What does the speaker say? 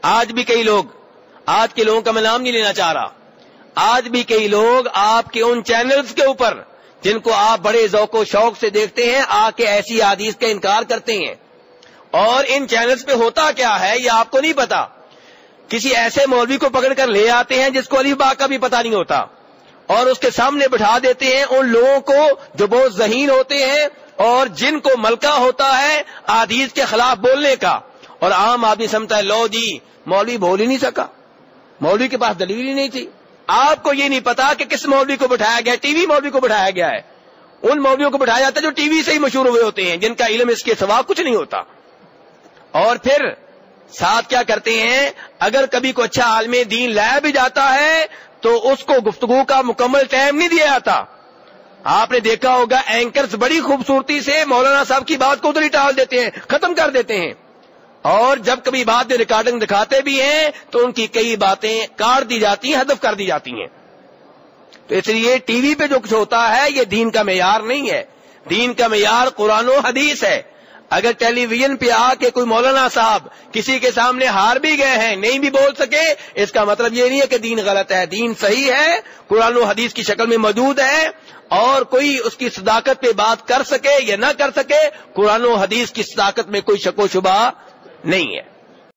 آج بھی کئی لوگ، آج کے لوگوں کا میں نام نہیں لینا چاہ رہا، آج بھی کئی لوگ آپ کے ان چینلز کے اوپر جن کو آپ بڑے ذوق و شوق سے دیکھتے ہیں آ کے ایسی حدیث کا انکار کرتے ہیں. اور ان چینلز پہ ہوتا کیا ہے یہ آپ کو نہیں پتا. کسی ایسے مولوی کو پکڑ کر لے آتے ہیں جس کو الف با کا بھی پتہ نہیں ہوتا، اور اس کے سامنے بٹھا دیتے ہیں ان لوگوں کو جو بہت ذہین ہوتے ہیں اور جن کو ملکہ ہوتا ہے حدیث کے خلاف بولنے کا. اور عام آدمی سمجھتا ہے لو جی مولوی بول ہی نہیں سکا، مولوی کے پاس دلیل ہی نہیں تھی. آپ کو یہ نہیں پتا کہ کس مولوی کو بٹھایا گیا، ٹی وی مولوی کو بٹھایا گیا ہے. ان مولویوں کو بٹھایا جاتا ہے جو ٹی وی سے ہی مشہور ہوئے ہوتے ہیں، جن کا علم اس کے سوا کچھ نہیں ہوتا. اور پھر ساتھ کیا کرتے ہیں، اگر کبھی کوئی اچھا عالم دین لایا بھی جاتا ہے تو اس کو گفتگو کا مکمل ٹائم نہیں دیا جاتا. آپ نے دیکھا ہوگا اینکرز بڑی خوبصورتی سے مولانا صاحب کی بات کو ادھر ہی ٹال دیتے ہیں، ختم کر دیتے ہیں، اور جب کبھی بات میں ریکارڈنگ دکھاتے بھی ہیں تو ان کی کئی باتیں کاٹ دی جاتی ہیں، حذف کر دی جاتی ہیں. تو اس لیے ٹی وی پہ جو کچھ ہوتا ہے یہ دین کا معیار نہیں ہے. دین کا معیار قرآن و حدیث ہے. اگر ٹیلی ویژن پہ آ کے کوئی مولانا صاحب کسی کے سامنے ہار بھی گئے ہیں، نہیں بھی بول سکے، اس کا مطلب یہ نہیں ہے کہ دین غلط ہے. دین صحیح ہے، قرآن و حدیث کی شکل میں موجود ہے، اور کوئی اس کی صداقت پہ بات کر سکے یا نہ کر سکے، قرآن و حدیث کی صداقت میں کوئی شک و شبہ نہیں ہے.